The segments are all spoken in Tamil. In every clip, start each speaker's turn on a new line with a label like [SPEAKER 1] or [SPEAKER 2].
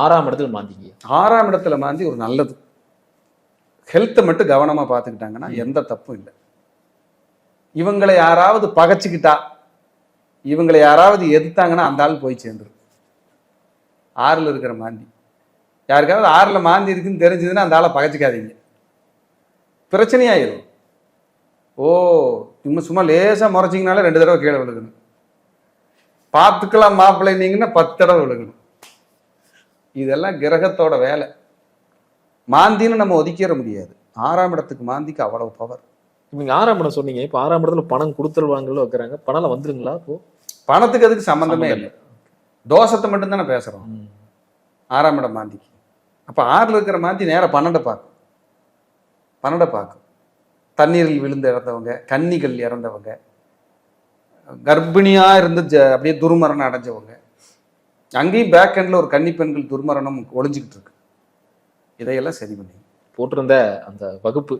[SPEAKER 1] 6ஆம் இடத்துல மாந்திங்க.
[SPEAKER 2] 6ஆம் இடத்துல மாந்தி ஒரு நல்லது. ஹெல்த்தை மட்டும் கவனமா பார்த்துக்கிட்டாங்கன்னா எந்த தப்பும் இல்லை. இவங்களை யாராவது பகைச்சிக்கிட்டா, இவங்களை யாராவது எதிர்த்தாங்கன்னா அந்த ஆள் போய் சேர்ந்துடும். 6ல் இருக்கிற மாந்தி யாருக்காவது 6ல் மாந்தி இருக்குன்னு தெரிஞ்சதுன்னா அந்த ஆளை பகைச்சிக்காதீங்க, பிரச்சனையாயிரும். ஓ இவங்க சும்மா லேசா முறைச்சிங்கனாலே 2 தடவை கீழே விழுகணும். பார்த்துக்கலாம் மாப்பிள்ளைனீங்கன்னா 10 தடவை விழுகணும். இதெல்லாம் கிரகத்தோட வேலை. மாந்தின்னு நம்ம ஒதுக்கிட முடியாது. 6ஆம் இடத்துக்கு மாந்திக்கு அவ்வளவு பவர்.
[SPEAKER 1] நீங்க 6ஆம் இடம் சொன்னீங்க. இப்போ 6ஆம் இடத்துல பணம் கொடுத்தல் வாங்கல வைக்கிறாங்க. பணம் வந்துருங்களா? இப்போ
[SPEAKER 2] பணத்துக்கு அதுக்கு சம்பந்தமே இல்லை. தோஷத்தை மட்டும் தானே பேசுறோம். 6ஆம் இடம் மாந்திக்கு. அப்ப 6ல் இருக்கிற மாந்தி நேரம் 12 பார்க்கும். 12 பார்க்கும். தண்ணீரில் விழுந்து இறந்தவங்க, கன்னிகள் இறந்தவங்க, கர்ப்பிணியா இருந்து அப்படியே துர்மரணம் அடைஞ்சவங்க, அங்கேயும் பேக் எண்ட்ல ஒரு கன்னி பெண்கள் துர்மரணம் ஒளிஞ்சுக்கிட்டு இருக்கு. இதையெல்லாம் சரி பண்ணி
[SPEAKER 1] போட்டிருந்த அந்த வகுப்பு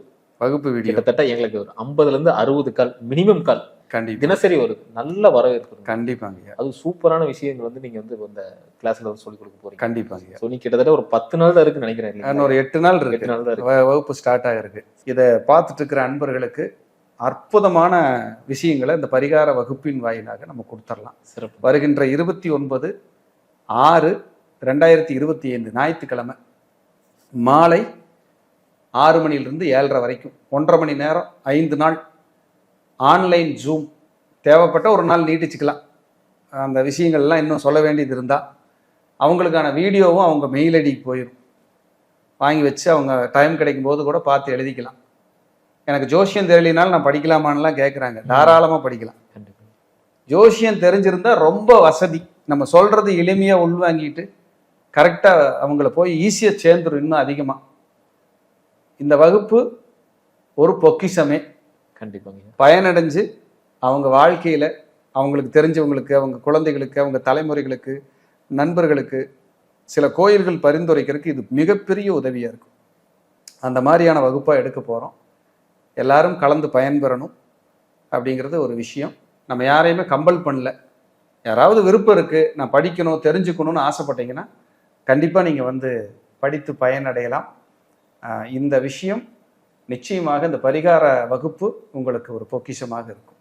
[SPEAKER 1] வீடியோ கிட்டத்தட்ட எங்களுக்கு ஒரு 50ல இருந்து 60 கால் மினிமம் கால் கண்டிப்பா தினசரி ஒரு நல்ல வரவேற்பு.
[SPEAKER 2] கண்டிப்பாங்க.
[SPEAKER 1] அது சூப்பரான விஷயங்கள் வந்து நீங்க வந்து இந்த கிளாஸ்ல வந்து சொல்லிக் கொடுக்க போறீங்க.
[SPEAKER 2] கண்டிப்பாங்க.
[SPEAKER 1] ஸோ நீ கிட்டத்தட்ட ஒரு 10 நாள் தான் இருக்குன்னு நினைக்கிறேன்.
[SPEAKER 2] ஒரு 8 நாள் இருக்கு. 8 நாள் தான் இருக்கு. வகுப்பு ஸ்டார்ட் ஆகிருக்கு. இதை பார்த்துட்டு இருக்கிற அன்பர்களுக்கு அற்புதமான விஷயங்களை இந்த பரிகார வகுப்பின் வாயிலாக நம்ம கொடுத்துடலாம். வருகின்ற 29/6/2025 ஞாயிற்றுக்கிழமை மாலை 6 மணிலிருந்து 7:30 வரைக்கும் 1.5 மணி நேரம் 5 நாள் ஆன்லைன் ஜூம். தேவைப்பட்ட ஒரு நாள் நீட்டிச்சுக்கலாம். அந்த விஷயங்கள்லாம் இன்னும் சொல்ல வேண்டியது இருந்தால் அவங்களுக்கான வீடியோவும் அவங்க மெயில் ஐடிக்கு போயிடும். வாங்கி வச்சு அவங்க டைம் கிடைக்கும் போது கூட பார்த்து எழுதிக்கலாம். எனக்கு ஜோசியம் தெரியலினாலும் நான் படிக்கலாமான்லாம் கேட்குறாங்க. தாராளமாக படிக்கலாம். ஜோசியம் தெரிஞ்சிருந்தா ரொம்ப வசதி. நம்ம சொல்றது எளிமையாக உள்வாங்கிட்டு கரெக்டாக அவங்கள போய் ஈஸியாக சேர்ந்துடும். இன்னும் அதிகமாக இந்த வகுப்பு ஒரு பொக்கிஷமே.
[SPEAKER 1] கண்டிப்பாங்க.
[SPEAKER 2] பயனடைஞ்சு அவங்க வாழ்க்கையில் அவங்களுக்கு தெரிஞ்சவங்களுக்கு, அவங்க குழந்தைகளுக்கு, அவங்க தலைமுறைகளுக்கு, நண்பர்களுக்கு சில கோயில்கள் பரிந்துரைக்கிறதுக்கு இது மிகப்பெரிய உதவியாக இருக்கும். அந்த மாதிரியான வகுப்பாக எடுக்க போகிறோம். எல்லாரும் கலந்து பயன்பெறணும் அப்படிங்கிறது ஒரு விஷயம். நம்ம யாரையுமே கம்பல் பண்ணல. யாராவது விருப்பம் இருக்குது, நான் படிக்கணும் தெரிஞ்சுக்கணும்னு ஆசைப்பட்டீங்கன்னா கண்டிப்பாக நீங்கள் வந்து படித்து பயனடையலாம். இந்த விஷயம் நிச்சயமாக இந்த பரிகார வகுப்பு உங்களுக்கு ஒரு பொக்கிஷமாக இருக்கும்.